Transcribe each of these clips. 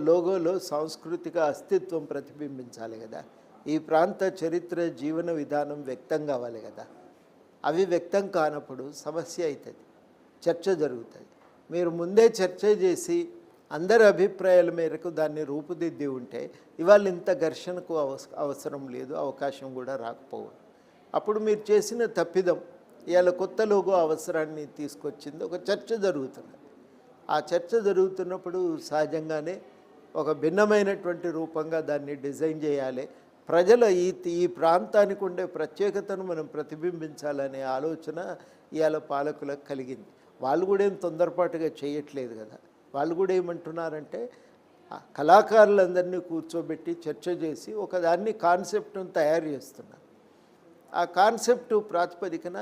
లోగోలో సాంస్కృతిక అస్తిత్వం ప్రతిబింబించాలి కదా. ఈ ప్రాంత చరిత్ర జీవన విధానం వ్యక్తం కావాలి కదా. అవి వ్యక్తం కానప్పుడు సమస్య అవుతుంది, చర్చ జరుగుతుంది. మీరు ముందే చర్చ చేసి అందరి అభిప్రాయాల మేరకు దాన్ని రూపుదిద్ది ఉంటే ఇవాళ ఇంత ఘర్షణకు అవసరం లేదు, అవకాశం కూడా రాకపోవడం. అప్పుడు మీరు చేసిన తప్పిదం ఇవాళ కొత్త లోగో అవసరాన్ని తీసుకొచ్చింది. ఒక చర్చ జరుగుతున్నది. ఆ చర్చ జరుగుతున్నప్పుడు సహజంగానే ఒక భిన్నమైనటువంటి రూపంగా దాన్ని డిజైన్ చేయాలి. ప్రజల ఈ ప్రాంతానికి ఉండే ప్రత్యేకతను మనం ప్రతిబింబించాలనే ఆలోచన ఇవాళ పాలకులకు కలిగింది. వాళ్ళు కూడా ఏం తొందరపాటుగా చేయట్లేదు కదా. వాళ్ళు కూడా ఏమంటున్నారంటే కళాకారులందరినీ కూర్చోబెట్టి చర్చ చేసి ఒకదాన్ని కాన్సెప్ట్ను తయారు చేస్తున్నారు. ఆ కాన్సెప్ట్ ప్రాతిపదికన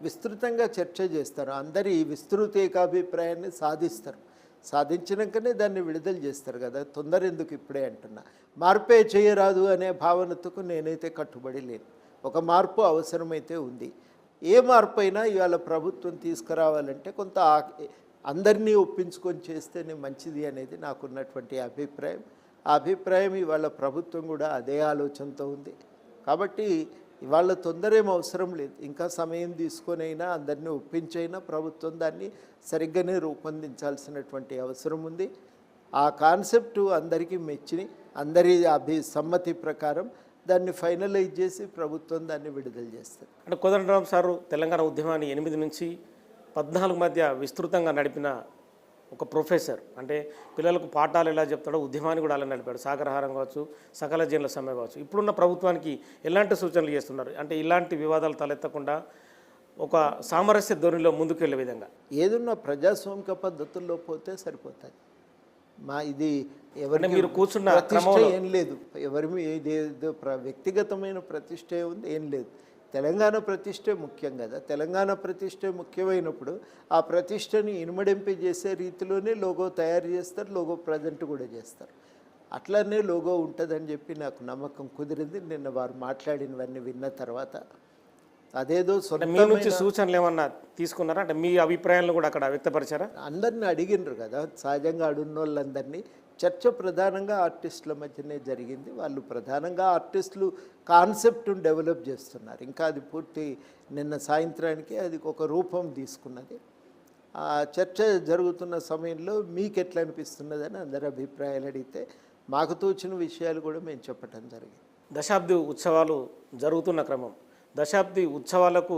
విస్తృతంగా చర్చ చేస్తారు. అందరి విస్తృత ఏకాభిప్రాయాన్ని సాధిస్తారు. సాధించినాకనే దాన్ని విడుదల చేస్తారు కదా. తొందర ఎందుకు ఇప్పుడే అంటున్నా. మార్పే చేయరాదు అనే భావనకు నేనైతే కట్టుబడి లేను. ఒక మార్పు అవసరమైతే ఉంది. ఏ మార్పు అయినా ఇవాళ ప్రభుత్వం తీసుకురావాలంటే కొంత అందరినీ ఒప్పించుకొని చేస్తేనే మంచిది అనేది నాకున్నటువంటి అభిప్రాయం. ఆ అభిప్రాయం ఇవాళ ప్రభుత్వం కూడా అదే ఆలోచనతో ఉంది. కాబట్టి ఇవాళ తొందర ఏం అవసరం లేదు. ఇంకా సమయం తీసుకొనైనా అందరినీ ఒప్పించైనా ప్రభుత్వం దాన్ని సరిగ్గానే రూపొందించాల్సినటువంటి అవసరం ఉంది. ఆ కాన్సెప్టు అందరికీ మెచ్చి అందరి సమ్మతి ప్రకారం దాన్ని ఫైనలైజ్ చేసి ప్రభుత్వం దాన్ని విడుదల చేస్తుంది. అంటే కోదండరాం సారు తెలంగాణ ఉద్యమాన్ని 8 నుంచి 14 మధ్య విస్తృతంగా నడిపిన ఒక ప్రొఫెసర్. అంటే పిల్లలకు పాఠాలు ఎలా చెప్తాడో ఉద్యమాన్ని కూడా అలా నడిపాడు. సాగరహారం కావచ్చు, సకల జనుల సమ్మె కావచ్చు. ఇప్పుడున్న ప్రభుత్వానికి ఎలాంటి సూచనలు చేస్తున్నారు? అంటే ఇలాంటి వివాదాలు తలెత్తకుండా ఒక సామరస్య ధోరణిలో ముందుకు వెళ్ళే విధంగా ఏదన్నా ప్రజాస్వామిక పద్ధతుల్లో పోతే సరిపోతుంది. ఇది ఎవరి మీరు కూర్చున్న ప్రతిష్ట ఏం లేదు, ఎవరి వ్యక్తిగతమైన ప్రతిష్ట ఉంది ఏం లేదు. తెలంగాణ ప్రతిష్టే ముఖ్యం కదా. తెలంగాణ ప్రతిష్టే ముఖ్యమైనప్పుడు ఆ ప్రతిష్టని ఇనుమడింపి చేసే రీతిలోనే లోగో తయారు చేస్తారు, లోగో ప్రజెంట్ కూడా చేస్తారు. అట్లనే లోగో ఉంటుందని చెప్పి నాకు నమ్మకం కుదిరింది నిన్న వారు మాట్లాడినవన్నీ విన్న తర్వాత. అదేదో మీ నుంచి సూచనలు ఏమన్నా తీసుకున్నారా? అంటే మీ అభిప్రాయాలను కూడా అక్కడ వ్యక్తపరిచారా? అందరిని అడిగినారు కదా. సహజంగా అడున్న వాళ్ళందరినీ చర్చ ప్రధానంగా ఆర్టిస్టుల మధ్యనే జరిగింది. వాళ్ళు ప్రధానంగా ఆర్టిస్టులు కాన్సెప్ట్ను డెవలప్ చేస్తున్నారు. ఇంకా అది పూర్తి నిన్న సాయంత్రానికి అది ఒక రూపం తీసుకున్నది. ఆ చర్చ జరుగుతున్న సమయంలో మీకు ఎట్లా అనిపిస్తున్నదని అందరి అభిప్రాయాలు అడిగితే మాకు తోచిన విషయాలు కూడా మేము చెప్పడం జరిగింది. దశాబ్ది ఉత్సవాలు జరుగుతున్న క్రమం, దశాబ్ది ఉత్సవాలకు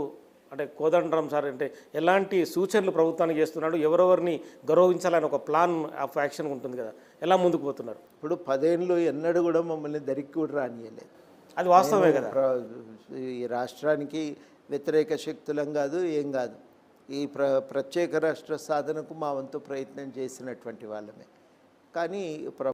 అంటే కోదండరాం సార్ అంటే ఎలాంటి సూచనలు ప్రభుత్వానికి చేస్తున్నాడు? ఎవరెవరిని గౌరవించాలని ఒక ప్లాన్ ఆఫ్ యాక్షన్ ఉంటుంది కదా, ఎలా ముందుకు పోతున్నారు? ఇప్పుడు 10 ఏళ్ళు ఎన్నడూ కూడా మమ్మల్ని దరికి కూడా రానియలేదు. అది వాస్తవమే కదా. ఈ రాష్ట్రానికి వ్యతిరేక శక్తులం కాదు, ఏం కాదు. ఈ ప్రత్యేక రాష్ట్ర సాధనకు మా వంతు ప్రయత్నం చేసినటువంటి వాళ్ళమే. కానీ